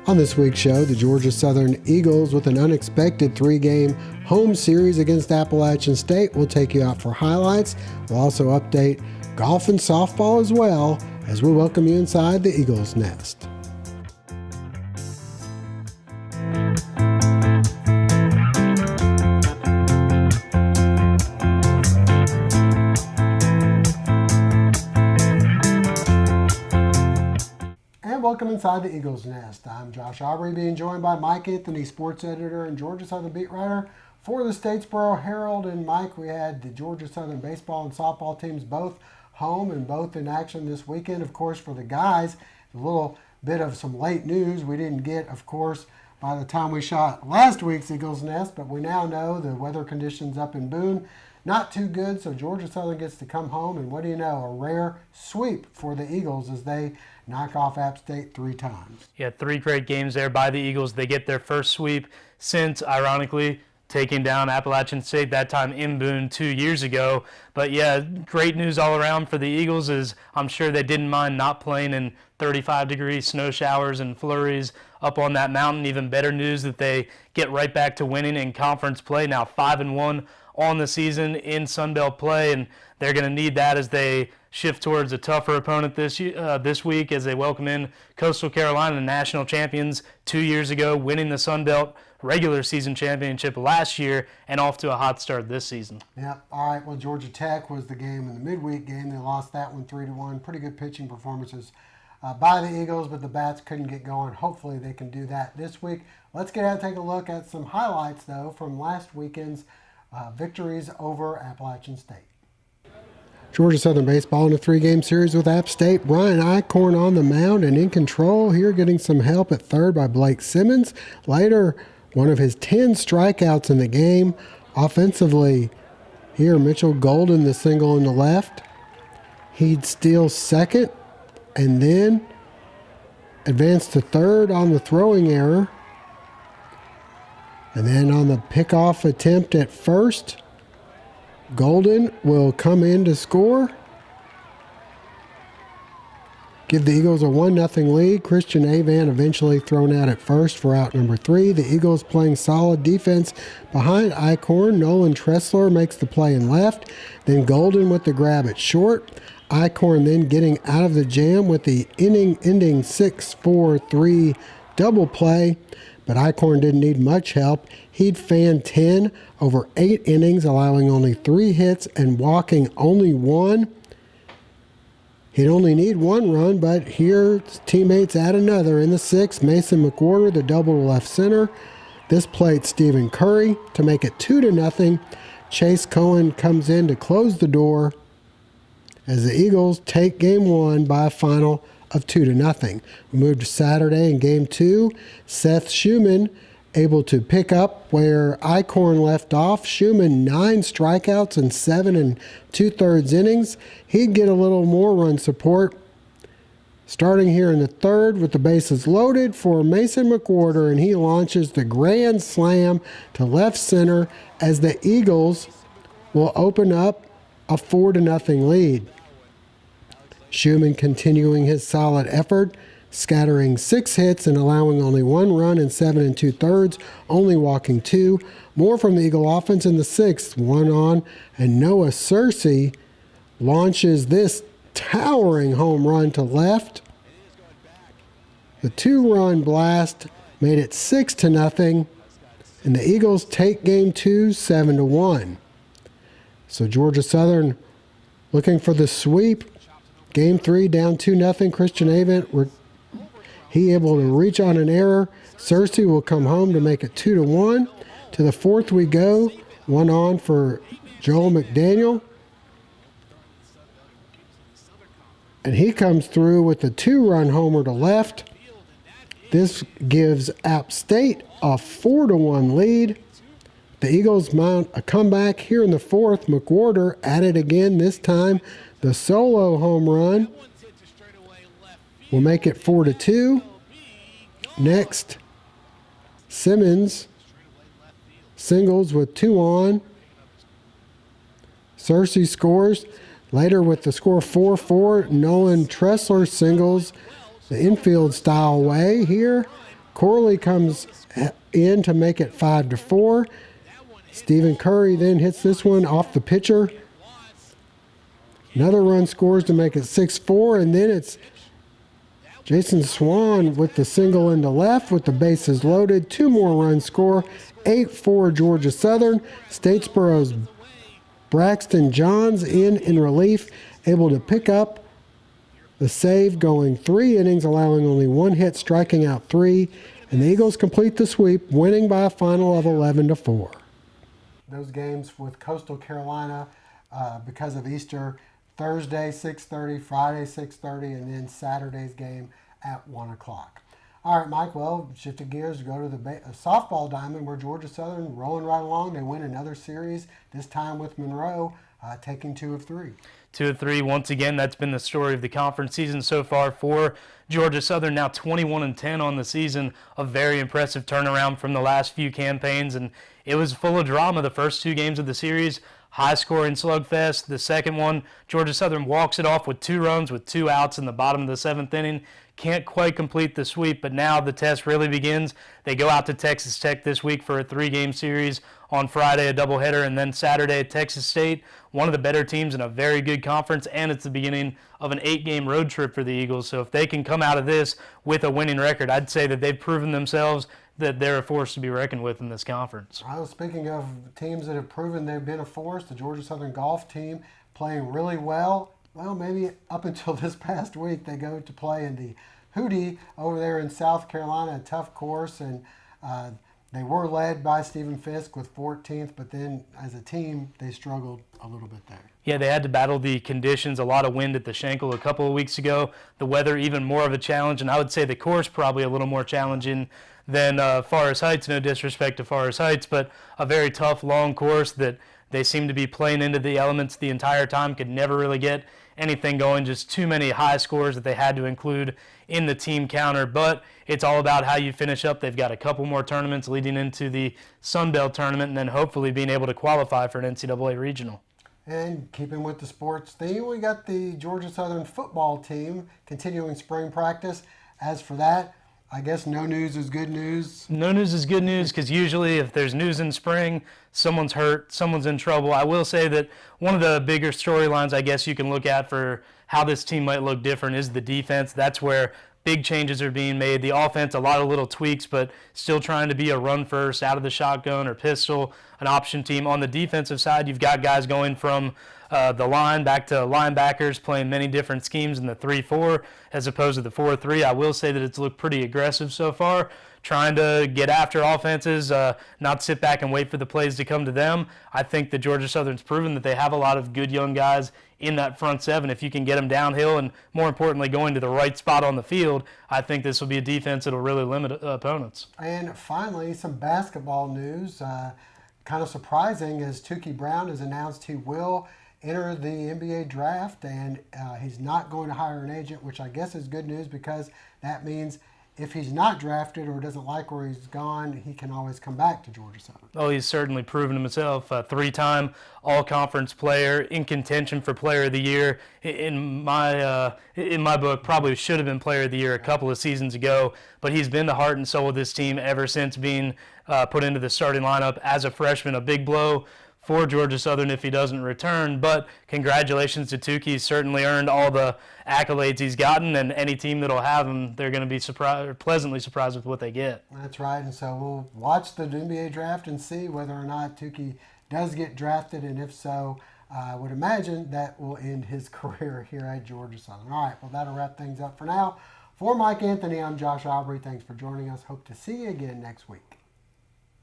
On this week's show, the Georgia Southern Eagles, with an unexpected 3-game home series against Appalachian State, will take you out for highlights. We'll also update golf and softball as well as we welcome you inside the Eagles' nest. Welcome inside the Eagles' nest. I'm Josh Aubrey, being joined by Mike Anthony, sports editor and Georgia Southern beat writer for the Statesboro Herald. And Mike, we had the Georgia Southern baseball and softball teams both home and both in action this weekend. Of course, for the guys, a little bit of some late news we didn't get, of course, by the time we shot last week's Eagles' nest, but we now know the weather conditions up in Boone not too good, so Georgia Southern gets to come home, and what do you know, a rare sweep for the Eagles as they knock off App State 3 times. Yeah, 3 great games there by the Eagles. They get their first sweep since, ironically, taking down Appalachian State, that time in Boone 2 years ago. But yeah, great news all around for the Eagles, is I'm sure they didn't mind not playing in 35-degree snow showers and flurries up on that mountain. Even better news that they get right back to winning in conference play, now 5-1 on the season in Sun Belt play, and they're going to need that as they shift towards a tougher opponent this week as they welcome in Coastal Carolina, the national champions 2 years ago, winning the Sun Belt regular season championship last year and off to a hot start this season. Yep. All right. Well, Georgia Tech was the game in the midweek game. They lost that one 3-1. Pretty good pitching performances by the Eagles, but the bats couldn't get going. Hopefully they can do that this week. Let's get out and take a look at some highlights, though, from last weekend's victories over Appalachian State. Georgia Southern baseball in a 3-game series with App State. Brian Eichhorn on the mound and in control here, getting some help at third by Blake Simmons. Later, one of his 10 strikeouts in the game. Offensively, here Mitchell Golden, the single in the left. He'd steal second and then advance to third on the throwing error. And then on the pickoff attempt at first, Golden will come in to score. Give the Eagles a 1-0 lead. Christian Avant eventually thrown out at first for out number 3. The Eagles playing solid defense behind Eichhorn. Nolan Tressler makes the play in left. Then Golden with the grab at short. Eichhorn then getting out of the jam with the inning-ending 6-4-3 double play. But Eichhorn didn't need much help. He'd fan 10 over 8 innings, allowing only 3 hits and walking only 1. He'd only need 1 run, but here teammates add another in the 6th. Mason McWhorter, the double to left center. This played Stephen Curry to make it 2-0. Chase Cohen comes in to close the door as the Eagles take game 1 by a final of 2-0. We moved to Saturday in game 2. Seth Schumann able to pick up where Eichhorn left off. Schumann 9 strikeouts in 7 2/3 innings. He'd get a little more run support starting here in the 3rd with the bases loaded for Mason McWhorter, and he launches the grand slam to left center as the Eagles will open up a 4-0 lead. Schumann continuing his solid effort, scattering 6 hits and allowing only 1 run in 7 2/3, only walking 2. More from the Eagle offense in the 6th, 1 on, and Noah Searcy launches this towering home run to left. The 2-run blast made it 6-0, and the Eagles take game 2 7-1. So Georgia Southern looking for the sweep. Game 3 down 2-0. Christian Avant, he able to reach on an error. Searcy will come home to make it 2-1. To the 4th we go. 1 on for Joel McDaniel. And he comes through with a 2-run homer to left. This gives App State a 4-1 lead. The Eagles mount a comeback here in the 4th. McWhorter at it again, this time the solo home run will make it 4-2. Next, Simmons singles with 2 on. Cersei scores. Later with the score 4-4, Nolan Tressler singles the infield style way here. Corley comes in to make it 5-4. Stephen Curry then hits this one off the pitcher. Another run scores to make it 6-4, and then it's Jason Swan with the single into left with the bases loaded. 2 more runs score, 8-4 Georgia Southern. Statesboro's Braxton Johns in relief, able to pick up the save, going 3 innings, allowing only 1 hit, striking out 3. And the Eagles complete the sweep, winning by a final of 11-4. Those games with Coastal Carolina because of Easter, Thursday 6:30, Friday 6:30, and then Saturday's game at 1 o'clock. All right, Mike, well, shifting gears to go to the softball diamond where Georgia Southern rolling right along. They win another series, this time with Monroe, taking 2 of 3. 2 of 3. Once again, that's been the story of the conference season so far for Georgia Southern. Now 21-10 on the season. A very impressive turnaround from the last few campaigns, and it was full of drama. The first 2 games of the series, high-scoring slugfest. The second one, Georgia Southern walks it off with 2 runs with 2 outs in the bottom of the 7th inning. Can't quite complete the sweep, but now the test really begins. They go out to Texas Tech this week for a 3-game series. On Friday, a doubleheader, and then Saturday at Texas State, one of the better teams in a very good conference, and it's the beginning of an 8-game road trip for the Eagles. So if they can come out of this with a winning record, I'd say that they've proven themselves that they're a force to be reckoned with in this conference. Well, speaking of teams that have proven they've been a force, the Georgia Southern golf team playing really well. Well, maybe up until this past week, they go to play in the Hootie over there in South Carolina, a tough course, and they were led by Stephen Fisk with 14th, but then as a team, they struggled a little bit there. Yeah, they had to battle the conditions, a lot of wind at the Schenkel a couple of weeks ago. The weather even more of a challenge, and I would say the course probably a little more challenging than Forest Heights. No disrespect to Forest Heights, but a very tough, long course that they seem to be playing into the elements the entire time, could never really get anything going, just too many high scores that they had to include in the team counter. But it's all about how you finish up. They've got a couple more tournaments leading into the Sun Belt tournament, and then hopefully being able to qualify for an NCAA regional. And keeping with the sports theme, we got the Georgia Southern football team continuing spring practice. As for that, I guess no news is good news. No news is good news, because usually if there's news in spring, someone's hurt, someone's in trouble. I will say that one of the bigger storylines I guess you can look at for how this team might look different is the defense. That's where big changes are being made. The offense, a lot of little tweaks, but still trying to be a run first, out of the shotgun or pistol, an option team. On the defensive side, you've got guys going from the line back to linebackers, playing many different schemes in the 3-4 as opposed to the 4-3. I will say that it's looked pretty aggressive so far, trying to get after offenses, not sit back and wait for the plays to come to them. I think that Georgia Southern's proven that they have a lot of good young guys in that front 7. If you can get them downhill and, more importantly, going to the right spot on the field, I think this will be a defense that will really limit opponents. And finally, some basketball news. Kind of surprising, as Tukey Brown has announced he will enter the NBA draft, and he's not going to hire an agent, which I guess is good news, because that means if he's not drafted or doesn't like where he's gone, he can always come back to Georgia Southern. Oh, he's certainly proven himself. A 3-time all-conference player, in contention for player of the year. In my book, probably should have been player of the year a couple of seasons ago, but he's been the heart and soul of this team ever since being put into the starting lineup as a freshman. A big blow for Georgia Southern if he doesn't return, but congratulations to Tukey. He's certainly earned all the accolades he's gotten, and any team that'll have him, they're going to be pleasantly surprised with what they get. That's right, and so we'll watch the NBA draft and see whether or not Tukey does get drafted, and if so, I would imagine that will end his career here at Georgia Southern. All right, well, that'll wrap things up for now. For Mike Anthony, I'm Josh Aubrey. Thanks for joining us. Hope to see you again next week.